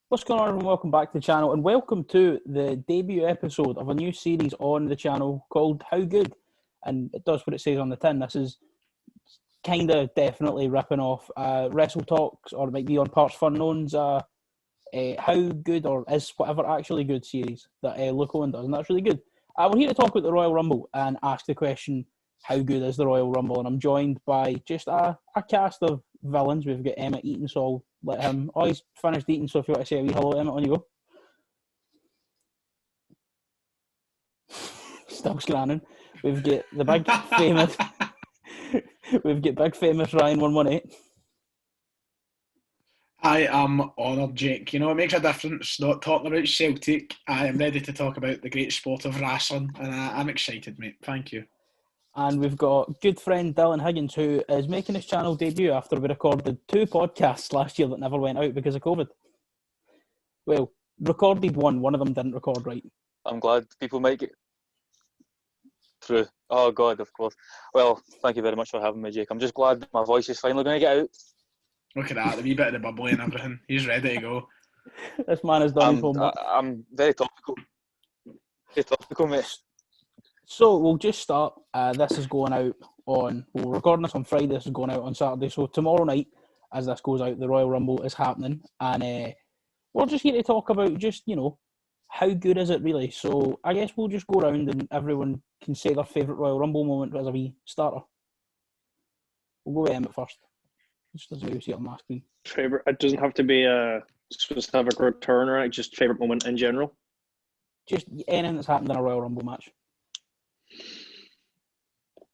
What's going on, everyone? Welcome back to the channel, and welcome to the debut episode of a new series on the channel called How Good? And it does what it says on the tin. This is kind of definitely ripping off Wrestle Talks, or it might be on Parts for Unknown's How Good or Is Whatever Actually Good series that Luke Owen does, and that's really good. We're here to talk about the Royal Rumble and ask the question, how good is the Royal Rumble? And I'm joined by just a cast of villains. We've got Emmett eating, so I'll let him... Oh, he's finished eating, so if you want to say a wee hello, Emmett, on you go. Still scanning. We've got the big famous... We've got big famous Ryan 118. I am honoured, Jake. You know, it makes a difference not talking about Celtic. I am ready to talk about the great sport of wrestling, and I'm excited, mate. Thank you. And we've got good friend Dylan Higgins, who is making his channel debut after we recorded 2 podcasts last year that never went out because of COVID. Well, recorded one of them didn't record right. I'm glad people might get through. Oh, God, of course. Well, thank you very much for having me, Jake. I'm just glad my voice is finally going to get out. Look at that, the wee bit of the bubbly and everything. He's ready to go. This man has done his homework. I'm very topical. Very topical, mate. So we'll just start. This is going out on... We're recording this on Friday. This is going out on Saturday. So tomorrow night, as this goes out, the Royal Rumble is happening. And we're just here to talk about just, you know, how good is it really? So I guess we'll just go around and everyone can say their favourite Royal Rumble moment as a wee starter. We'll go with Emmett first. Just as we see it on my screen. Favorite? It doesn't have to be a specific return, or just favorite moment in general. Just anything that's happened in a Royal Rumble match.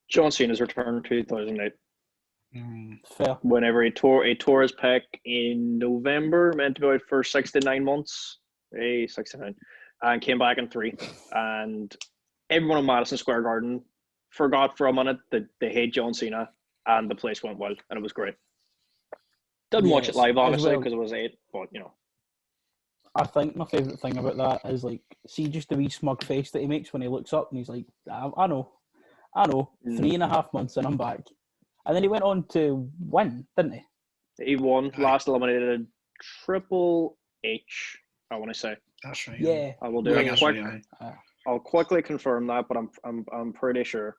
John Cena's return 2008. Fair. Whenever he tore his pec in November, meant to be out for 6 to 9 months, 69, and came back in 3. And everyone in Madison Square Garden forgot for a minute that they hate John Cena, and the place went wild, and it was great. Didn't watch it live, obviously, because it was 8, but, you know. I think my favourite thing about that is, like, see just the wee smug face that he makes when he looks up and he's like, I know, 3.5 months and I'm back. And then he went on to win, didn't he? He won, last eliminated Triple H, I want to say. That's right. Yeah. I will do it. I'll quickly confirm that, but I'm pretty sure.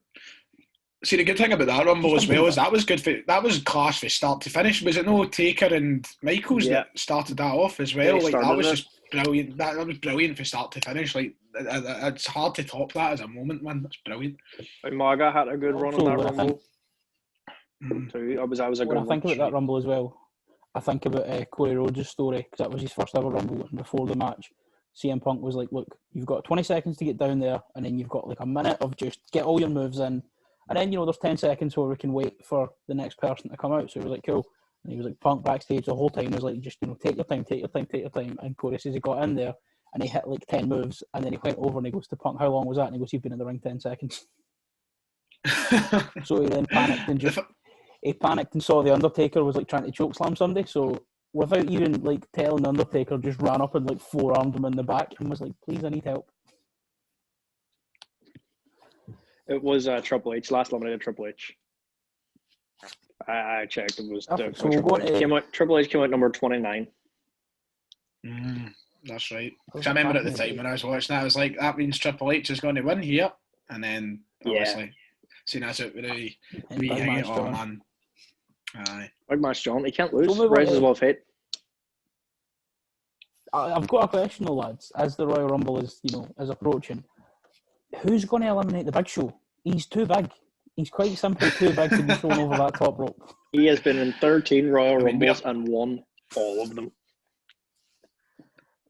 See, the good thing about that Rumble as well is that was class for start to finish. Was it no Taker and Michaels that started that off as well? Like that was just brilliant. That was brilliant for start to finish. Like it's hard to top that as a moment, man. That's brilliant. Umaga had a good run on that Rumble. Too. I was a good. When I think about that Rumble as well, I think about Corey Rhodes' story, because that was his first ever Rumble, and before the match, CM Punk was like, "Look, you've got 20 seconds to get down there, and then you've got like a minute of just get all your moves in." And then, you know, there's 10 seconds where we can wait for the next person to come out. So he was like, cool. And he was like, Punk backstage the whole time. He was like, just, you know, take your time. And Corey says he got in there and he hit like 10 moves. And then he went over and he goes to Punk, how long was that? And he goes, you've been in the ring 10 seconds. So he then panicked and saw the Undertaker was like trying to chokeslam somebody. So without even like telling the Undertaker, just ran up and like forearmed him in the back and was like, please, I need help. It was Triple H, last eliminated Triple H. I checked. It was Triple H came out number 29. That's right. Because I remember at the time when I was watching that, I was like, that means Triple H is going to win here. And then, obviously, seeing that's out with the hang it on, man. Aye. Big match, John. He can't lose. Rises above fate. I've got a question, though, lads. As the Royal Rumble is approaching, who's going to eliminate the Big Show? He's too big. He's quite simply too big to be thrown over that top rope. He has been in 13 Royal Rumbles and won all of them.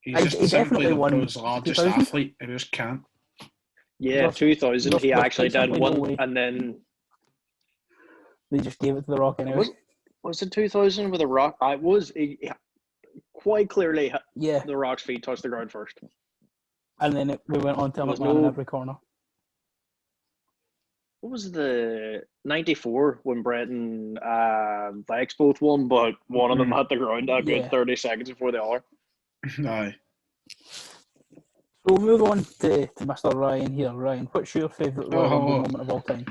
He's just definitely won the largest athlete. He just can't. Yeah, 2000 he actually did win, and then they just gave it to The Rock anyway. Was it 2000 with The Rock? I was quite clearly. Yeah, The Rock's feet touched the ground first. And then we went on to McMahon in every corner. What was the 94 when Brett and Lex both won, but one of them hit the ground a good 30 seconds before the other? Aye. So we'll move on to Mr. Ryan here. Ryan, what's your favourite Royal Rumble moment of all time?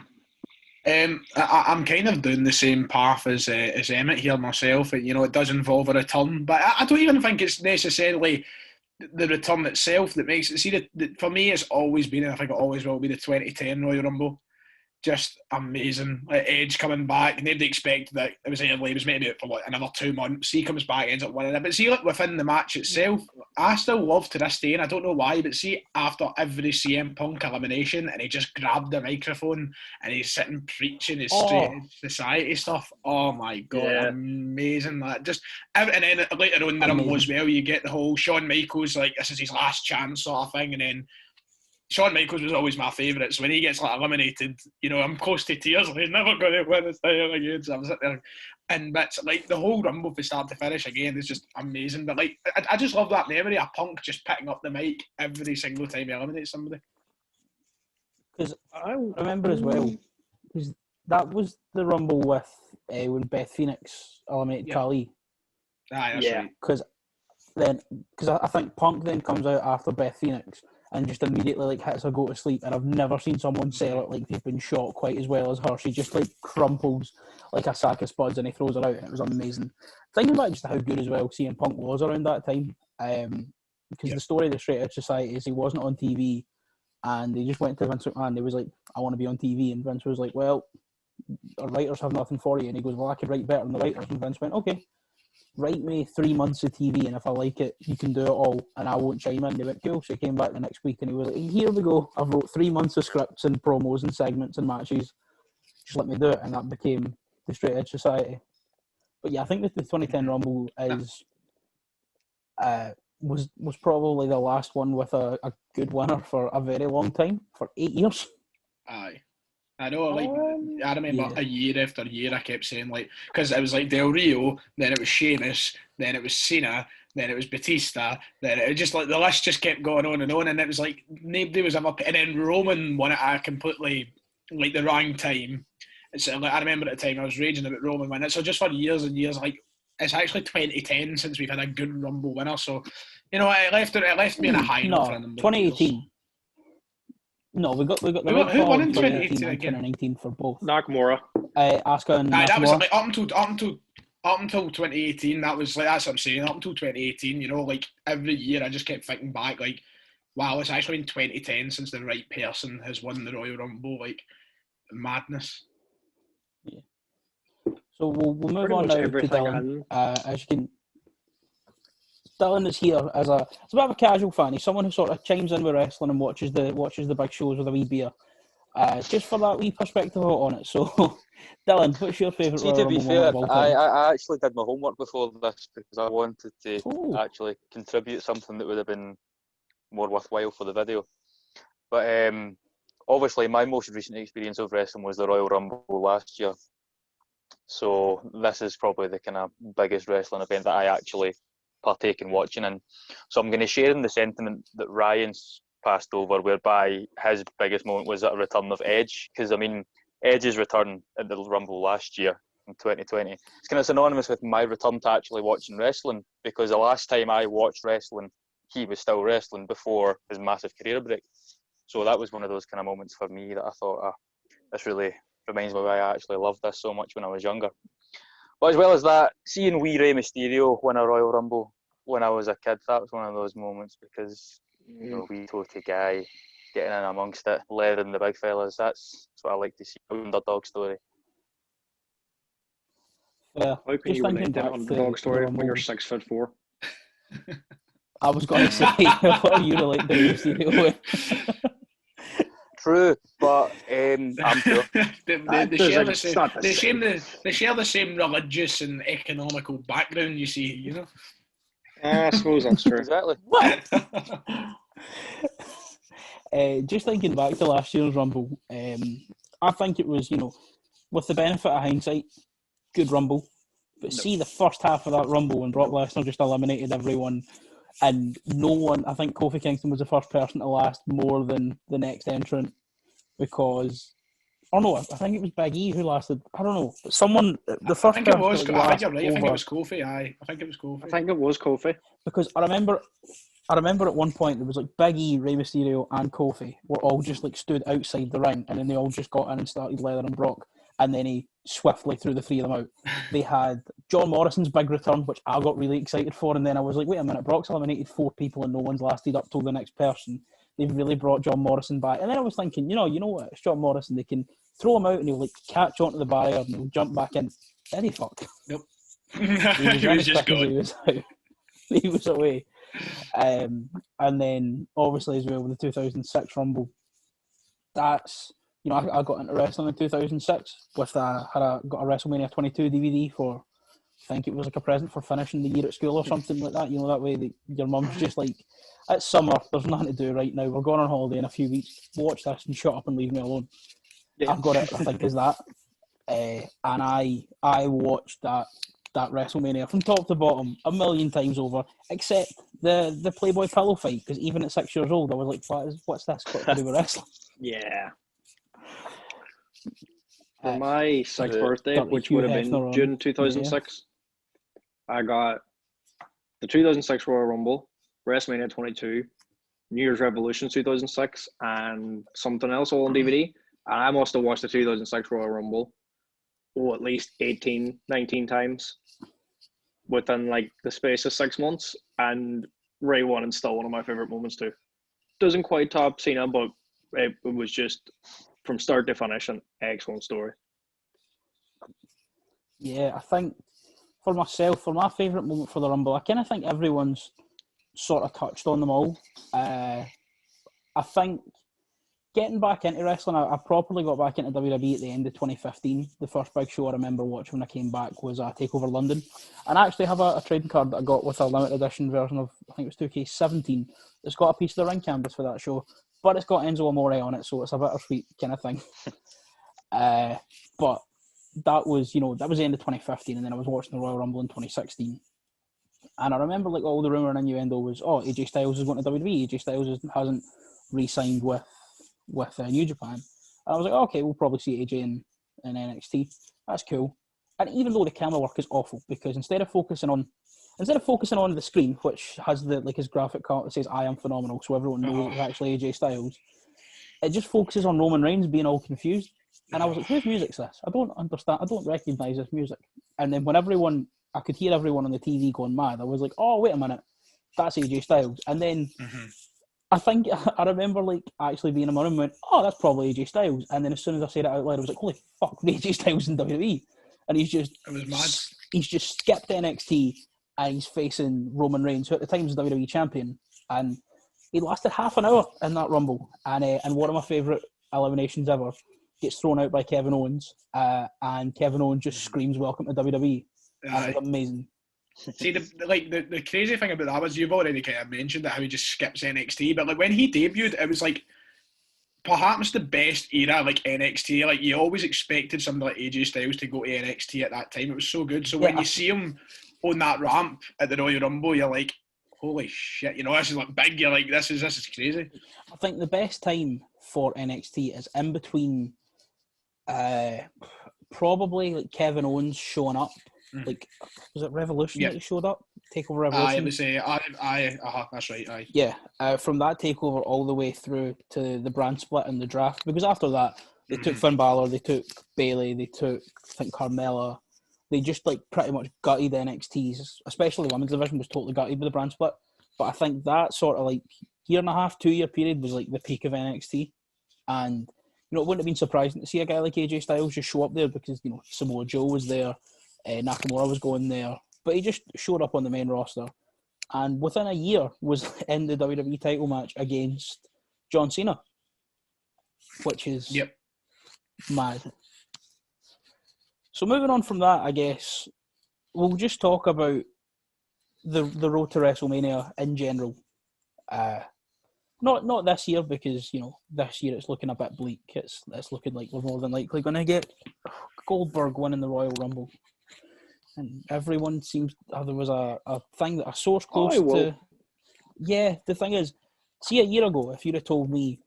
I'm kind of doing the same path as Emmett here myself. You know, it does involve a return, but I don't even think it's necessarily the return itself that makes it. See, for me, it's always been, and I think it always will be, the 2010 Royal Rumble. Just amazing. Like Edge coming back, nobody expected that. It was early. It was maybe for like another 2 months. He comes back, ends up winning it. But see, like within the match itself, I still love to this day, and I don't know why, but see, after every CM Punk elimination, and he just grabbed the microphone and he's sitting preaching his straight edge society stuff. Oh my god, amazing! That just, and then later on in the Rumble as well, you get the whole Shawn Michaels, like this is his last chance sort of thing, and then Shawn Michaels was always my favourite, so when he gets like eliminated, you know, I'm close to tears. He's never going to win this title again. So I'm sitting there, and that's like the whole Rumble from start to finish again is just amazing. But like, I just love that memory of Punk just picking up the mic every single time he eliminates somebody. Because I remember as well, because that was the Rumble with when Beth Phoenix eliminated Khali. Yeah. Because I think Punk then comes out after Beth Phoenix and just immediately like hits her go to sleep, and I've never seen someone sell it like they've been shot quite as well as her. She just like crumples like a sack of spuds and he throws her out, and it was amazing. Thinking about just how good as well CM Punk was around that time, because the story of the Straight Edge Society is he wasn't on TV, and he just went to Vince McMahon. He was like, I want to be on TV, and Vince was like, well, our writers have nothing for you, and he goes, well, I could write better than the writers, and Vince went, okay, write me 3 months of TV, and if I like it, you can do it all, and I won't chime in. They went, cool. So he came back the next week, and he was like, here we go. I've wrote 3 months of scripts and promos and segments and matches. Just let me do it, and that became the Straight Edge Society. But yeah, I think that the 2010 Rumble is was probably the last one with a good winner for a very long time, for 8 years. Aye. I know, like, I remember a year after year I kept saying, like, because it was like Del Rio, then it was Sheamus, then it was Cena, then it was Batista, then it just like the list just kept going on, and it was like nobody was ever, and then Roman won it at a completely, like, the wrong time. So, like, I remember at the time I was raging about Roman winning it, so just for years and years, like, it's actually 2010 since we've had a good Rumble winner, so, you know, it left me in a high note for a number 2018. of years. No, we got the who won in 2018 and again? 2019 for both. Nakamura. Asuka and Nakamura. That was like up until 2018. That's what I'm saying. Up until 2018, you know, like every year I just kept thinking back, like, wow, it's actually been 2010 since the right person has won the Royal Rumble. Like, madness. Yeah. So we'll move on now to Dylan. As you can. Dylan is here as a bit of a casual fan. He's someone who sort of chimes in with wrestling and watches the big shows with a wee beer, just for that wee perspective on it. So, Dylan, what's your favourite Royal Rumble moment of all time? I actually did my homework before this because I wanted to actually contribute something that would have been more worthwhile for the video. But obviously, my most recent experience of wrestling was the Royal Rumble last year. So this is probably the kind of biggest wrestling event that I actually partake in watching, and so I'm going to share in the sentiment that Ryan's passed over, whereby his biggest moment was at a return of Edge, because I mean Edge's return at the Rumble last year in 2020, it's kind of synonymous with my return to actually watching wrestling, because the last time I watched wrestling he was still wrestling before his massive career break. So that was one of those kind of moments for me that I thought, this really reminds me why I actually loved this so much when I was younger. But as well as that, seeing wee Rey Mysterio win a Royal Rumble when I was a kid, that was one of those moments, because you know, wee toty guy getting in amongst it, leathering the big fellas, that's what I like to see, an underdog story. Yeah, how can you relate to an underdog story when you're 6'4"? I was going to say, what are you relating to Rey Mysterio with? True, but I'm sure. They share the same religious and economical background, you see, you know? I suppose that's true. Exactly. Just thinking back to last year's Rumble, I think it was, you know, with the benefit of hindsight, good Rumble. But see the first half of that Rumble when Brock Lesnar just eliminated everyone, and no one, I think Kofi Kingston was the first person to last more than the next entrant, because, oh no, I think it was Big E who lasted, I don't know, but someone, the first I think person it was, to I think last you're right, over, I think it was Kofi, I think it was Kofi. I think it was Kofi. Because I remember I remember at one point there was like Big E, Rey Mysterio, and Kofi were all just like stood outside the ring, and then they all just got in and started leathering Brock, and then he swiftly threw the three of them out. They had John Morrison's big return, which I got really excited for, and then I was like, wait a minute, Brock's eliminated 4 people and no one's lasted up till the next person. They've really brought John Morrison back. And then I was thinking, you know what, it's John Morrison, they can throw him out and he'll like catch onto the barrier and he'll jump back in. Then he fucked. Nope. He was just gone. He was out. He was away. And then obviously as well with the 2006 Rumble, that's, you know, I got into wrestling in 2006 with got a WrestleMania 22 DVD for, I think it was like a present for finishing the year at school or something like that. You know, that way your mum's just like, it's summer, there's nothing to do right now, we're going on holiday in a few weeks, watch this and shut up and leave me alone. Yeah. I've got it, I think, is that. And I watched that WrestleMania from top to bottom 1,000,000 times over, except the Playboy pillow fight, because even at 6 years old I was like, what's this got to do with wrestling? Yeah. For my 6th birthday, which would have been June 2006, I got the 2006 Royal Rumble, WrestleMania 22, New Year's Revolution 2006, and something else all on DVD. And I must have watched the 2006 Royal Rumble at least 18, 19 times within like the space of 6 months. And Ray 1 is still one of my favorite moments too. Doesn't quite top Cena, but it was just from start to finish an excellent story. Yeah, I think for myself, for my favourite moment for the Rumble, I kind of think everyone's sort of touched on them all. I think getting back into wrestling, I properly got back into WWE at the end of 2015. The first big show I remember watching when I came back was TakeOver London. And I actually have a trading card that I got with a limited edition version of, I think it was 2K17. It's got a piece of the ring canvas for that show, but it's got Enzo Amore on it, so it's a bittersweet kind of thing. But that was the end of 2015, and then I was watching the Royal Rumble in 2016. And I remember like all the rumour and innuendo was, AJ Styles is going to WWE. AJ Styles hasn't re-signed with New Japan. And I was like, okay, we'll probably see AJ in NXT. That's cool. And even though the camera work is awful, because instead of focusing on the screen, which has his graphic card that says "I am phenomenal," so everyone knows it's actually AJ Styles, it just focuses on Roman Reigns being all confused. And I was like, whose music's this? I don't understand. I don't recognise this music. And then when I could hear everyone on the TV going mad, I was like, oh, wait a minute, that's AJ Styles. And then I think I remember actually being in my room and went, oh, that's probably AJ Styles. And then as soon as I said it out loud, I was like, holy fuck, AJ Styles in WWE. And it was mad. He's just skipped NXT and he's facing Roman Reigns, who at the time was WWE champion. And he lasted half an hour in that Rumble. And one of my favourite eliminations ever, gets thrown out by Kevin Owens, and Kevin Owens just screams "Welcome to WWE," and it was amazing. See, the crazy thing about that was you've already kind of mentioned that how he just skips NXT, but when he debuted, it was perhaps the best era NXT. You always expected somebody like AJ Styles to go to NXT at that time. It was so good. So when you see him on that ramp at the Royal Rumble, you're like, holy shit! This is big. You're like, this is crazy. I think the best time for NXT is in between. Probably Kevin Owens showing up. Was it Revolution that he showed up? TakeOver Revolution. It was that's right. Aye. Yeah, from that takeover all the way through to the brand split and the draft. Because after that, they took Finn Balor, they took Bayley, they took I think Carmella. They just pretty much gutted NXT's, especially the women's division was totally gutted with the brand split. But I think that sort of 1.5-2 year period was the peak of NXT, and. It wouldn't have been surprising to see a guy like AJ Styles just show up there because, Samoa Joe was there, Nakamura was going there, but he just showed up on the main roster and within a year was in the WWE title match against John Cena, which is mad. So moving on from that, I guess, we'll just talk about the road to WrestleMania in general. Not this year because this year it's looking a bit bleak. It's looking like we're more than likely going to get Goldberg winning the Royal Rumble, and everyone seems there was a thing that a source close to. Yeah, the thing is, see a year ago if you'd have told me,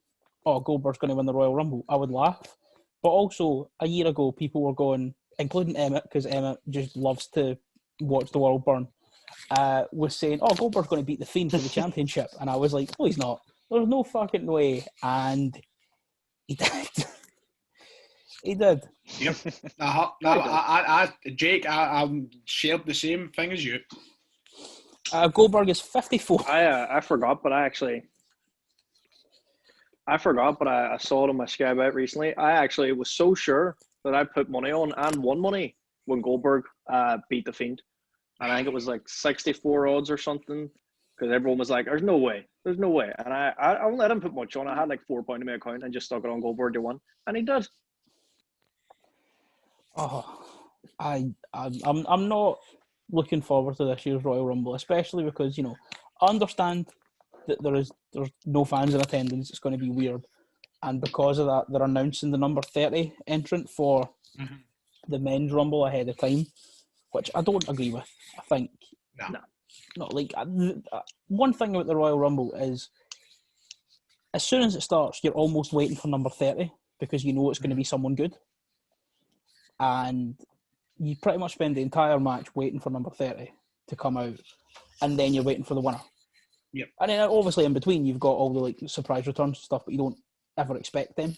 Goldberg's going to win the Royal Rumble, I would laugh. But also a year ago, people were going, including Emmett, because Emmett just loves to watch the world burn. was saying, "Oh, Goldberg's going to beat the Fiend for the championship," and I was like, "No, he's not. There's no fucking way." And he did. He did. Yep. I Jake, I shared the same thing as you. Goldberg is 54. I forgot, but I saw it on my Sky Bet recently. I actually was so sure that I put money on and won money when Goldberg beat the Fiend. And I think it was like 64 odds or something, because everyone was like, there's no way. And I won't let him put much on. I had like £4 in my account and just stuck it on Goldberg to win. And he did. Oh, I'm not looking forward to this year's Royal Rumble, especially because, I understand that there's no fans in attendance. It's going to be weird. And because of that, they're announcing the number 30 entrant for the men's Rumble ahead of time, which I don't agree with. I think no. One thing about the Royal Rumble is, as soon as it starts, you're almost waiting for number 30 because you know it's going to be someone good, and you pretty much spend the entire match waiting for number 30 to come out, and then you're waiting for the winner. Yep. And then obviously in between you've got all the surprise returns and stuff, but you don't ever expect them.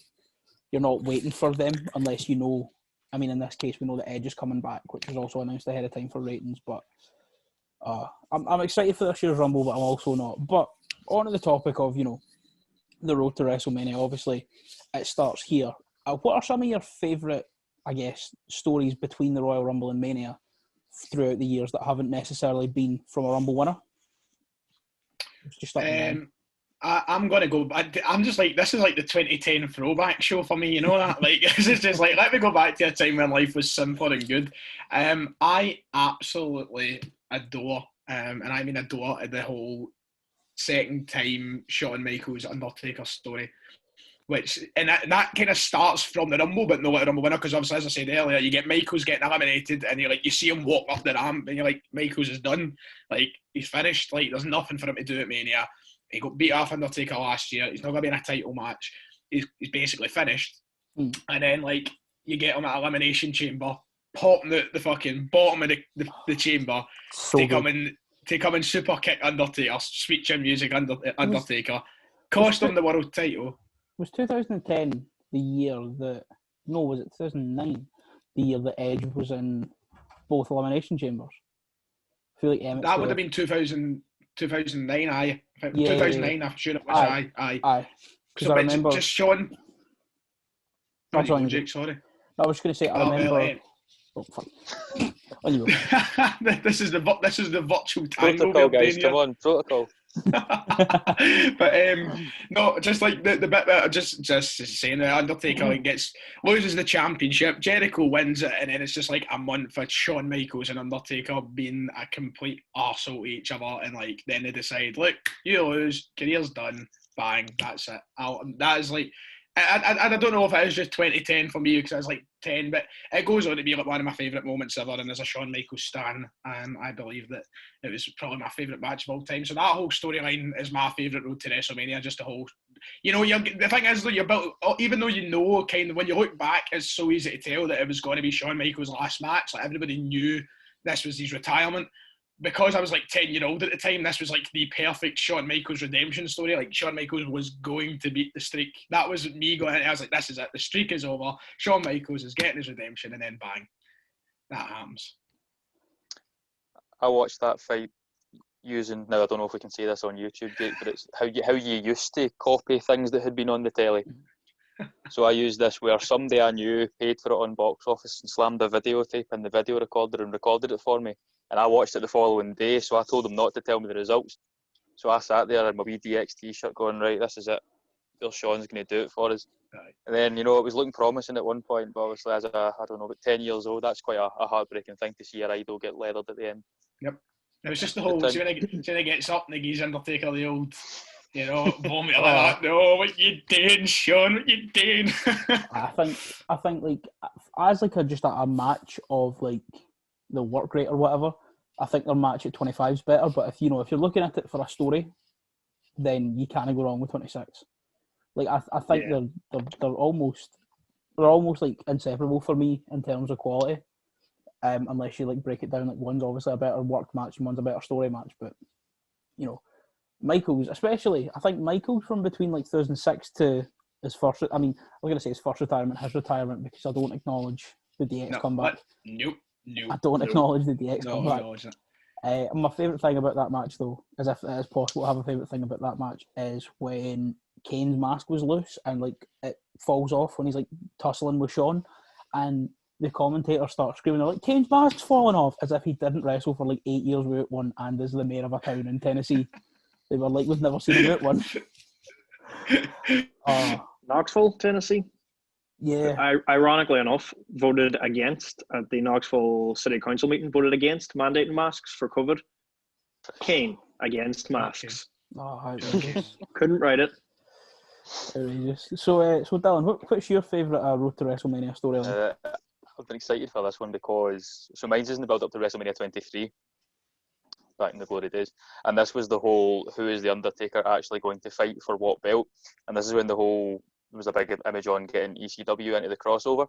You're not waiting for them unless you know. I mean, in this case, we know that Edge is coming back, which was also announced ahead of time for ratings. But I'm excited for this year's Rumble, but I'm also not. But on to the topic of, the Road to WrestleMania, obviously, it starts here. What are some of your favourite, I guess, stories between the Royal Rumble and Mania throughout the years that haven't necessarily been from a Rumble winner? I'm going to go, I'm just like, this is like the 2010 throwback show for me, you know that? Like, this is just like, let me go back to a time when life was simple and good. I absolutely adore, and I mean adore, the whole second time Shawn Michaels Undertaker story. And that kind of starts from the Rumble, but not a Rumble winner, because obviously, as I said earlier, you get Michaels getting eliminated, and you see him walk up the ramp, and you're like, Michaels is done. Like, he's finished. Like, there's nothing for him to do at Mania. He got beat off Undertaker last year. He's not going to be in a title match. He's basically finished. And then, you get him at Elimination Chamber, popping the fucking bottom of the chamber, to come in super kick Undertaker, sweet chin music Undertaker, cost him the world title. Was 2010 the year that... No, was it 2009? The year that Edge was in both Elimination Chambers? I feel like Emmett... That would have been 2009, aye. 2009, I'm sure it was, aye. Because I remember... Just Sean... Jake, sorry. I was going to say, I remember... Oh, fuck. On you go. This is the virtual tango. Protocol, guys, come on, protocol. But no, just like the bit that just saying that Undertaker loses the championship, Jericho wins it, and then it's just like a month of Shawn Michaels and Undertaker being a complete arsehole to each other, and then they decide, look, you lose, career's done, bang, that's it. That is like, I don't know if it is just 2010 for me, because I was like 10, but it goes on to be like one of my favourite moments ever, and as a Shawn Michaels stan, I believe that it was probably my favourite match of all time. So that whole storyline is my favourite Road to WrestleMania, just the whole... the thing is, though, you're built, even though kind of, when you look back, it's so easy to tell that it was going to be Shawn Michaels' last match. Like, everybody knew this was his retirement. Because I was like 10-year-old at the time, this was like the perfect Shawn Michaels redemption story. Like, Shawn Michaels was going to beat the streak. That was me going, I was like, this is it. The streak is over. Shawn Michaels is getting his redemption, and then bang, that happens. I watched that fight using, now I don't know if we can see this on YouTube, Jake, but it's how you used to copy things that had been on the telly. So I used this where somebody I knew paid for it on box office and slammed a videotape in the video recorder and recorded it for me. And I watched it the following day, so I told him not to tell me the results. So I sat there in my wee DXT shirt going, right, this is it. Bill Sean's going to do it for us. Right. And then, it was looking promising at one point, but obviously as about 10 years old, that's quite a heartbreaking thing to see your idol get leathered at the end. Yep. It was just the whole, see when he gets up and he gives Undertaker the old... vomit like that. No, what you doing, Sean? What you doing? I think like, as like just a match of like the work rate or whatever, I think their match at 25 is better. But if you're looking at it for a story, then you can't go wrong with 26. Like, I think they're almost like inseparable for me in terms of quality. unless you like break it down like one's obviously a better worked match and one's a better story match. But Michaels, especially, I think Michaels from between like 2006 to his first. I mean, I'm going to say his first retirement, his retirement, because I don't acknowledge the DX comeback. Nope. I don't acknowledge the DX comeback. My favourite thing about that match, though, as if it is possible to have a favourite thing about that match, is when Kane's mask was loose and like it falls off when he's like tussling with Shawn, and the commentator starts screaming, they're like, Kane's mask's falling off, as if he didn't wrestle for like 8 years without one and is the mayor of a town in Tennessee. They were like, we've never seen him without one. Knoxville, Tennessee. Yeah. Ironically enough, voted against at the Knoxville City Council meeting, voted against mandating masks for COVID. Kane against masks. Outrageous. Couldn't write it. Outrageous. So Dylan, what's your favourite Road to WrestleMania storyline? I've been excited for this one because mine's in the build up to WrestleMania 23. Back in the glory days, and this was the whole who is the Undertaker actually going to fight for what belt, and this is when there was a big image on getting ECW into the crossover.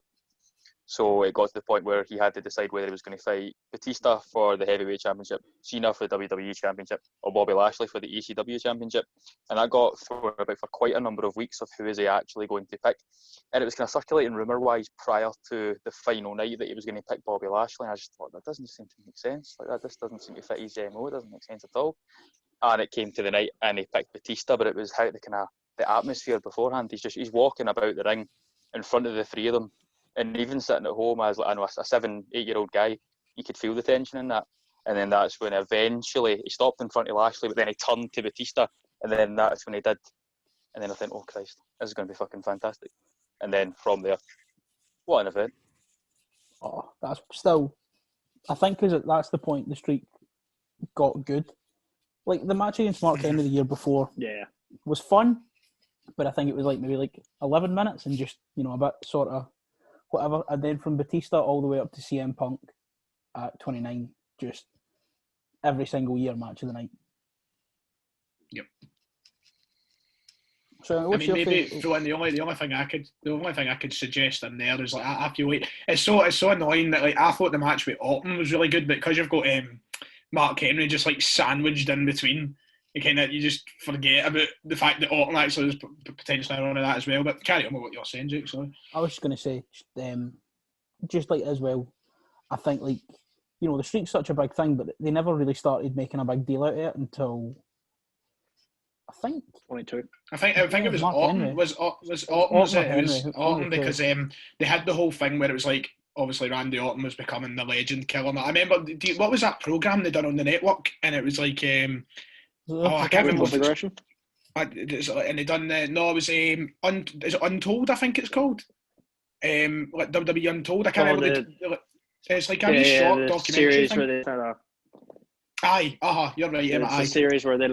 So it got to the point where he had to decide whether he was going to fight Batista for the heavyweight championship, Cena for the WWE championship, or Bobby Lashley for the ECW championship. And that got thrown about for quite a number of weeks of who is he actually going to pick. And it was kind of circulating rumour-wise prior to the final night that he was going to pick Bobby Lashley. And I just thought, that doesn't seem to make sense. Like that, this doesn't seem to fit his MO. It doesn't make sense at all. And it came to the night and he picked Batista, but it was how the atmosphere beforehand. He's walking about the ring in front of the three of them. And even sitting at home as a 7-8-year-old guy, you could feel the tension in that. And then that's when eventually he stopped in front of Lashley, but then he turned to Batista, and then that's when he did. And then I think, oh Christ, this is going to be fucking fantastic. And then from there, what an event! Oh, that's still, I think, that's the point the streak got good. Like the match against Mark Henry the year before, was fun, but I think it was like maybe 11 minutes and just a bit sort of whatever. And then from Batista all the way up to CM Punk at 29, just every single year match of the night. Yep. So what's your favorite? The only thing I could suggest in there is I feel like it's so annoying that I thought the match with Orton was really good, but because you've got Mark Henry just sandwiched in between, you just forget about the fact that Orton actually was potentially on that as well. But carry on with what you're saying, Jake. Sorry. I was just going to say, just as well, I think the streak's such a big thing, but they never really started making a big deal out of it until I think 22. I think it was Orton. Was Orton because they had the whole thing where it was obviously Randy Orton was becoming the legend killer. I remember what was that program they done on the network, and it was I can't remember. And they done it was is it Untold? I think it's called. WWE Untold. I can't remember. It's like a short documentary series where they you're right. It's a series where they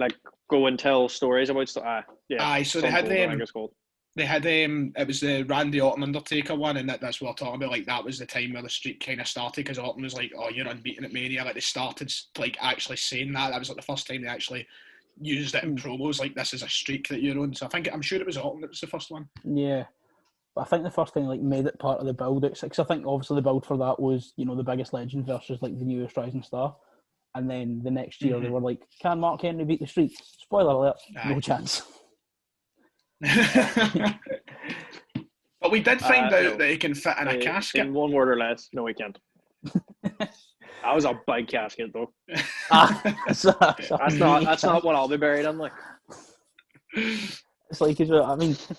go and tell stories about stuff. So they had it was the Randy Orton Undertaker one, and that's what we're talking about. That was the time where the streak kind of started, because Orton was like, "Oh, you're unbeaten at Mania." They started actually saying that. That was the first time they actually used it in promos. This is a streak that you're on. So I'm sure it was Orton that was the first one. Yeah. But I think the first thing made it part of the build. Because I think obviously the build for that was the biggest legend versus the newest rising star, and then the next year they were like, can Mark Henry beat the Streak? Spoiler alert, no chance. But we did find out that he can fit in a casket. In one word or less, no, he can't. That was a big casket though. That's not what I'll be buried in. It's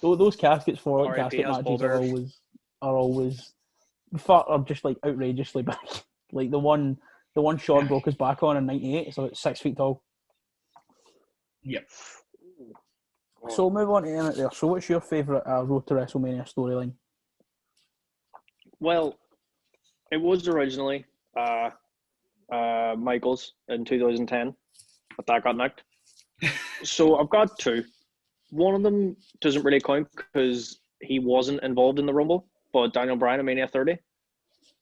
those caskets for casket matches are always just outrageously big. The one Shawn broke his back on in '98, so it's 6 feet tall. Yep. So move on to Emmett there. So what's your favourite Road to WrestleMania storyline? Well, it was originally Michaels in 2010, but that got knocked. So I've got two. One of them doesn't really count because he wasn't involved in the Rumble, but Daniel Bryan in Mania 30,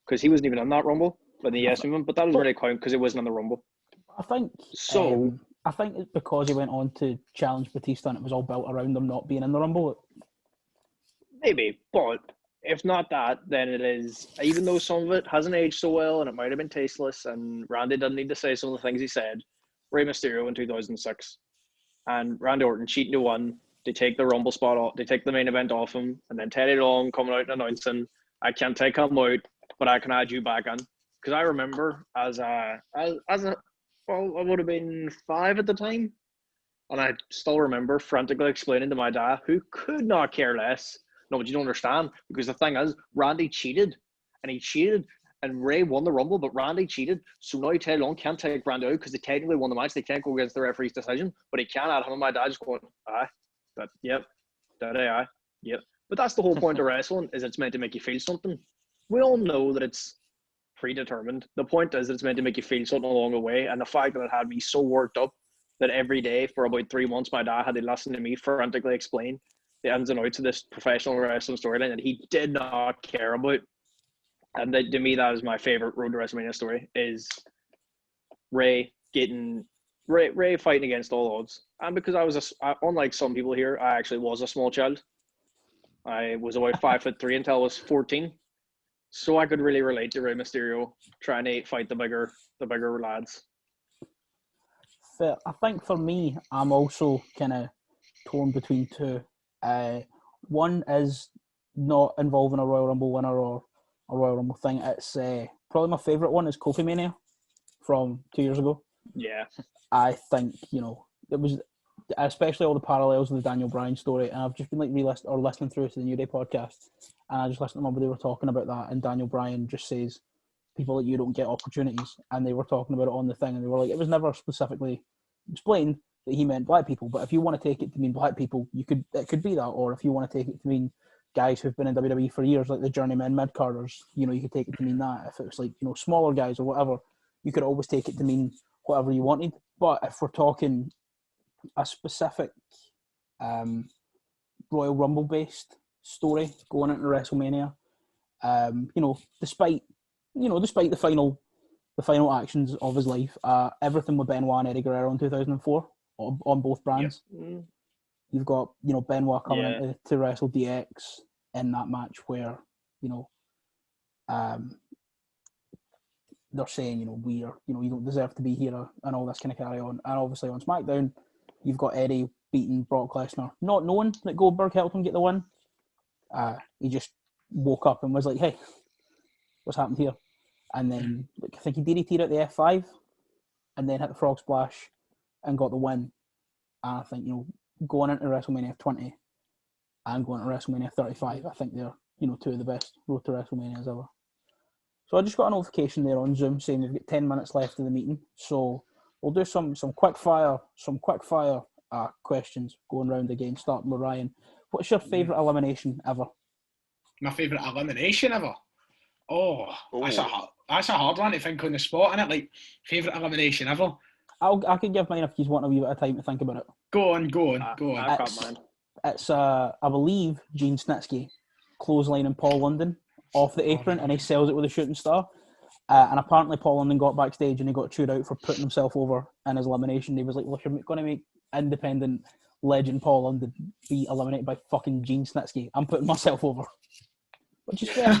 because he wasn't even in that Rumble, but the yes movement, but that doesn't really count because it wasn't in the Rumble. I think so. I think it's because he went on to challenge Batista and it was all built around him not being in the Rumble. Maybe, but if not that, then it is, even though some of it hasn't aged so well and it might have been tasteless and Randy doesn't need to say some of the things he said, Rey Mysterio in 2006 and Randy Orton cheating to one, they take the Rumble spot off, they take the main event off him, and then Teddy Long coming out and announcing, I can't take him out, but I can add you back in. Because I remember well, I would have been 5 at the time, and I still remember frantically explaining to my dad, who could not care less, no, but you don't understand, because the thing is, Randy cheated, and Ray won the Rumble, but Randy cheated, so now Teddy Long can't take Randy out because they technically won the match. They can't go against the referee's decision, but he can add him. And my dad just going, yep. But that's the whole point of wrestling, is it's meant to make you feel something. We all know that it's predetermined. The point is that it's meant to make you feel something along the way, and the fact that it had me so worked up that every day for about 3 months, my dad had to listen to me frantically explain the ins and outs of this professional wrestling storyline that he did not care about. And to me, that is my favorite Road to WrestleMania story, is Ray fighting against all odds. And because I was, unlike some people here, I actually was a small child. I was about 5'3" until I was 14. So I could really relate to Rey Mysterio trying to fight the bigger lads. I think for me, I'm also kind of torn between two. One is not involving a Royal Rumble winner or a Royal Rumble thing. It's probably my favourite one is Kofi Mania from 2 years ago. Yeah. I think, it was, especially all the parallels with the Daniel Bryan story, and I've just been listening through to the New Day podcast, and I just listened to them, but they were talking about that, and Daniel Bryan just says, people like you don't get opportunities, and they were talking about it on the thing, and they were like, it was never specifically explained that he meant black people, but if you want to take it to mean black people, it could be that, or if you want to take it to mean guys who've been in WWE for years, like the journeymen mid-carders, you could take it to mean that. If it was like, smaller guys or whatever, you could always take it to mean whatever you wanted. But if we're talking a specific Royal Rumble-based story going into WrestleMania, despite the final actions of his life, everything with Benoit and Eddie Guerrero in 2004 on both brands. Yep. You've got Benoit coming in to wrestle DX in that match where they're saying you don't deserve to be here and all this kind of carry on. And obviously on SmackDown, you've got Eddie beating Brock Lesnar, not knowing that Goldberg helped him get the win. He just woke up and was like, "Hey, what's happened here?" And then I think he DDT'd at the F5 and then hit the Frog Splash and got the win. And I think, going into WrestleMania 20 and going into WrestleMania 35, I think they're, two of the best Road to WrestleManias ever. So I just got a notification there on Zoom saying we've got 10 minutes left of the meeting. So we'll do some quick fire questions going round again, starting with Ryan. What's your favourite elimination ever? My favourite elimination ever? Oh, that's a hard one to think on the spot, isn't it? Like, favourite elimination ever? I can give mine if you want a wee bit of time to think about it. Go on. I've got mine. It's I believe Gene Snitsky clotheslining Paul London off the apron, and he sells it with a shooting star. And apparently Paul London got backstage and he got chewed out for putting himself over in his elimination. He was like, "Well, if you're going to make independent legend Paul London be eliminated by fucking Gene Snitsky, I'm putting myself over." Which is fair.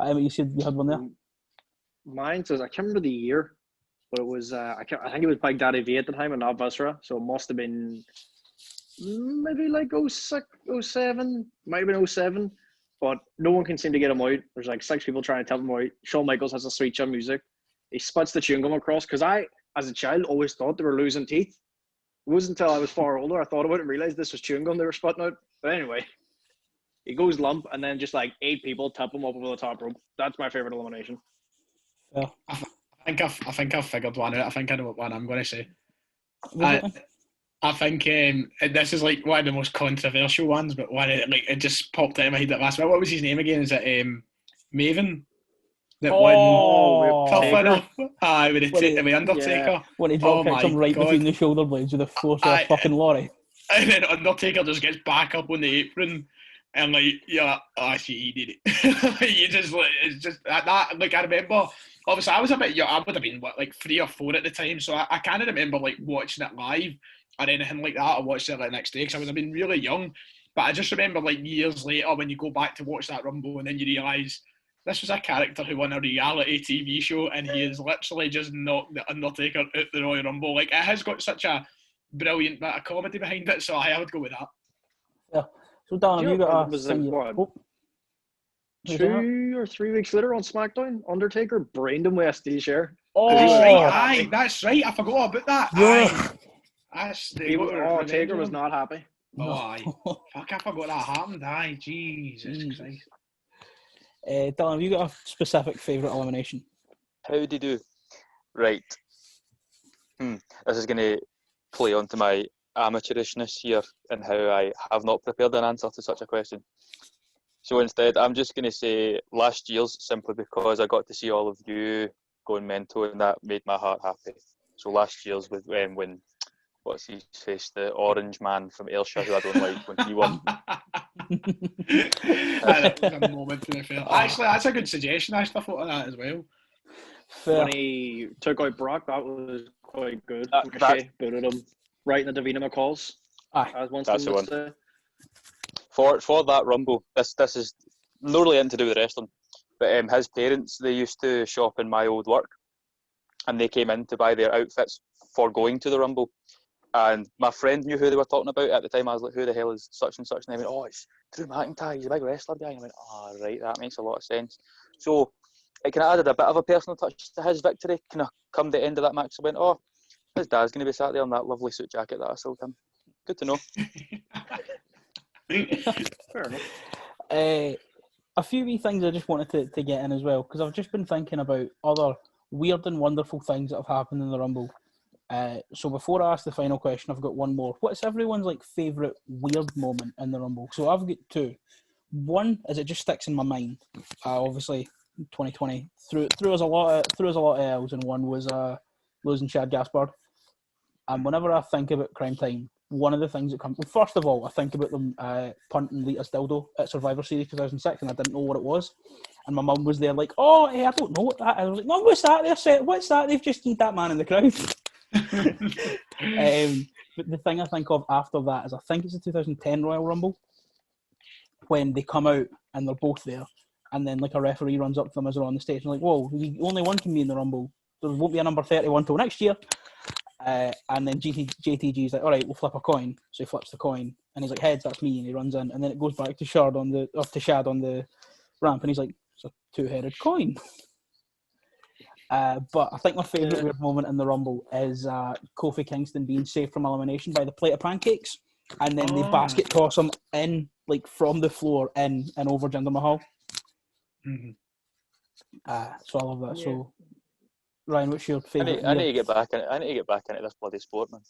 Emmett, you said you had one there? Mine says, I can't remember the year, but it was, I think it was Big Daddy V at the time and not Viscera, so it must have been maybe like 06, 07, might have been 07, but no one can seem to get him out. There's like 6 people trying to tell him out. Shawn Michaels has a sweet chin music. He spits the chewing gum across, because I, as a child, always thought they were losing teeth. It wasn't until I was far older I thought about it and realised this was chewing gum they were spitting out. But anyway, he goes lump, and then just like 8 people tap him up over the top rope. That's my favourite elimination. Yeah. I think I've figured one out. I think I know what one I'm going to say. I think this is like one of the most controversial ones, but one it just popped out of my head at last minute. What was his name again? Is it Maven? That won Tough Enough? Aye, with the Undertaker. Yeah. When he drop kicks him right between the shoulder blades with the force of a fucking lorry. And then Undertaker just gets back up on the apron. And like, yeah, actually he did it. You just like, it's just that. Like I remember, obviously I was a bit young. I would have been like 3 or 4 at the time, so I can't remember like watching it live or anything like that. I watched it like the next day because I would have been really young. But I just remember, like, years later, when you go back to watch that Rumble, and then you realise this was a character who won a reality TV show, and he has literally just knocked the Undertaker out the Royal Rumble. Like, it has got such a brilliant bit of comedy behind it, so I would go with that. Yeah. So, Dan, have you got a... 2 or 3 weeks later on SmackDown, Undertaker brained him with a steel chair. Oh, that's right. Aye, that's right. I forgot about that. Yeah. Aye. Taker was not happy. Oh, aye. Fuck, I forgot that happened. Aye, Jesus Christ. Dylan, have you got a specific favourite elimination? How do you do? Right. This is going to play onto my amateurishness here and how I have not prepared an answer to such a question. So instead, I'm just going to say last year's, simply because I got to see all of you going mental, and that made my heart happy. So last year's with when what's his face, the orange man from Ayrshire, who I don't like, when he won. That was a moment, to be fair. Actually, that's a good suggestion. I thought of that as well. When he took out Brock, that was quite good. Ricochet booted him right in the Davina McCalls. That's the one. Say. For that Rumble, this is not really anything to do with wrestling, but his parents, they used to shop in my old work, and they came in to buy their outfits for going to the Rumble. And my friend knew who they were talking about at the time. I was like, who the hell is such and such? And they went, oh, it's Drew McIntyre, he's a big wrestler guy. And I went, oh, right, that makes a lot of sense. So it kind of added a bit of a personal touch to his victory. Kind of come the end of that match, I went, oh, his dad's going to be sat there in that lovely suit jacket that I sold him. Good to know. Fair enough. A few wee things I just wanted to get in as well, because I've just been thinking about other weird and wonderful things that have happened in the Rumble. So before I ask the final question, I've got one more. What's everyone's favourite weird moment in the Rumble? So I've got two. One is it just sticks in my mind. Obviously, 2020 threw us a lot of L's, and one was losing Chad Gaspard. And whenever I think about Crime Time, one of the things that comes... Well, first of all, I think about them punting Lita's dildo at Survivor Series 2006, and I didn't know what it was. And my mum was there like, oh, hey, I don't know what that is. I was like, Mum, what's that? What's that? They've just keyed that man in the crowd. But the thing I think of after that is I think it's the 2010 Royal Rumble, when they come out and they're both there, and then a referee runs up to them as they're on the stage and like, whoa, only one can be in the Rumble. There won't be a number 31 till next year. And then JTG's like, all right, we'll flip a coin. So he flips the coin, and he's like, heads, that's me, and he runs in, and then it goes back to Shad on the ramp, and he's like, it's a two-headed coin. But I think my favourite weird moment in the Rumble is Kofi Kingston being saved from elimination by the plate of pancakes, and then they basket toss him in, from the floor in and over Jinder Mahal. Mm-hmm. So I love that. Yeah. So, Ryan, what's your favourite? I need to get back into this bloody sport, man.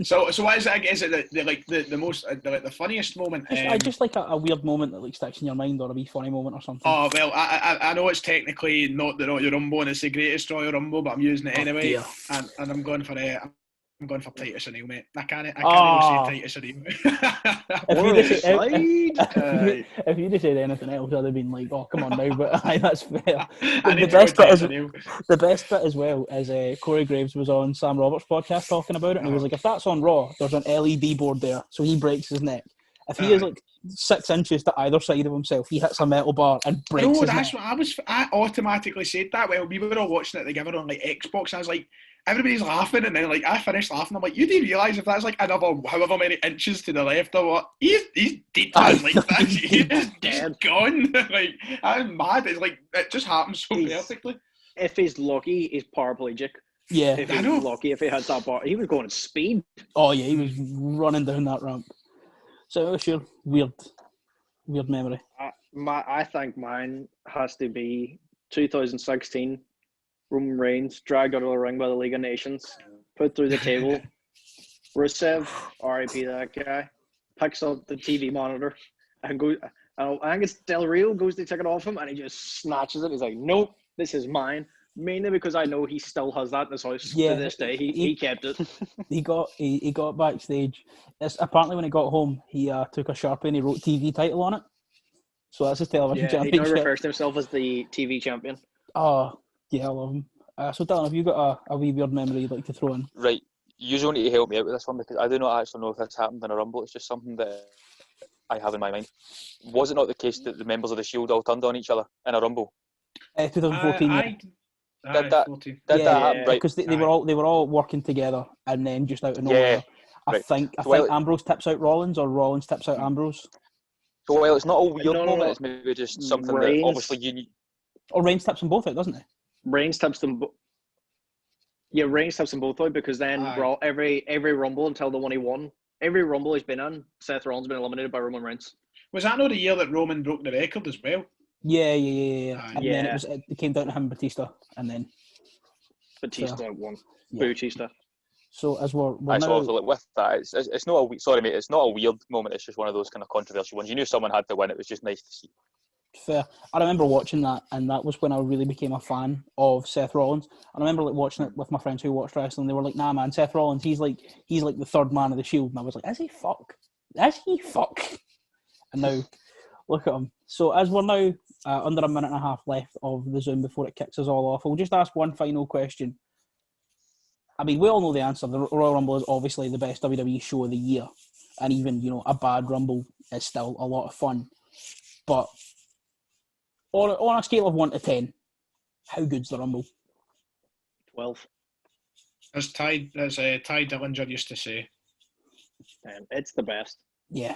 So what is it? Is it the most the funniest moment? Just like a weird moment that sticks in your mind, or a wee funny moment or something. Oh well, I know it's technically not the Royal Rumble and it's the greatest Royal Rumble, but I'm using it anyway, and I'm going for Titus O'Neil, mate. I can't even say Titus O'Neil. If you'd have said anything else, I'd have been like, "Oh, come on now!" But that's fair. The best bit as well is Corey Graves was on Sam Roberts' podcast talking about it, and he was like, "If that's on Raw, there's an LED board there, so he breaks his neck. If he is 6 inches to either side of himself, he hits a metal bar and breaks his neck." No, that's what I automatically said that. Well, we were all watching it together on Xbox, and I was like, everybody's laughing, and then I finished laughing. I'm like, you do realise if that's another however many inches to the left or what, he's dead, man. He's gone. I'm mad. It's it just happens so perfectly. If he's lucky, he's paraplegic. Yeah, if he's lucky, if he had that bar, he was going at speed. Oh yeah, he was running down that ramp. So what's your weird memory? I think mine has to be 2016. Roman Reigns dragged out of the ring by the League of Nations, put through the table. Rusev, R.I.P. that guy, picks up the TV monitor and goes. I think it's Del Rio goes to take it off him, and he just snatches it. He's like, "Nope, this is mine." Mainly because I know he still has that in his house to this day. He kept it. He got backstage. Apparently, when he got home, he took a Sharpie and he wrote TV title on it. So that's his television championship. He now refers to himself as the TV champion. Oh, yeah, I love him. So, Dan, have you got a wee weird memory you'd like to throw in? Right. you don't need to help me out with this one because I do not actually know if this happened in a Rumble. It's just something that I have in my mind. Was it not the case that the members of the Shield all turned on each other in a Rumble? 2014. Did that happen? Right. Because they were all working together, and then just out of nowhere, I think Ambrose tips out Rollins, or Rollins tips out Ambrose. So while it's not a weird moment, it's maybe just something that obviously you need. Or Reigns tips them both out, doesn't he? Reigns tips them both out because then every Rumble until the one he won, every Rumble he's been in, Seth Rollins has been eliminated by Roman Reigns. Was that not the year that Roman broke the record as well? Yeah. And then it came down to him and Batista, and then Batista won. Batista. So as we're now... also with that, it's not it's not a weird moment. It's just one of those kind of controversial ones. You knew someone had to win. It was just nice to see. Fair. I remember watching that, and that was when I really became a fan of Seth Rollins. And I remember watching it with my friends who watched wrestling. They were like, "Nah, man, Seth Rollins, he's like the third man of the Shield." And I was like, "Is he fuck? Is he fuck?" And now, look at him. So as we're now under a minute and a half left of the Zoom before it kicks us all off, I'll just ask one final question. I mean, we all know the answer. The Royal Rumble is obviously the best WWE show of the year, and even a bad Rumble is still a lot of fun. But on a scale of 1 to 10, how good's the Rumble? 12. As Ty Dillinger used to say. It's the best. Yeah.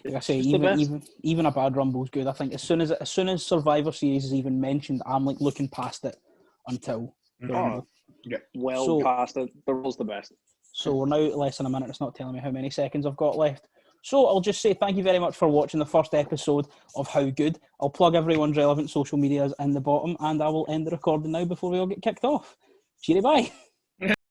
Like I say, even a bad Rumble's good. I think as soon as Survivor Series is even mentioned, I'm like looking past it until the Rumble. Yeah. Past it. The Rumble's the best. So we're now less than a minute. It's not telling me how many seconds I've got left. So I'll just say thank you very much for watching the first episode of How Good. I'll plug everyone's relevant social medias in the bottom, and I will end the recording now before we all get kicked off. Cheery bye.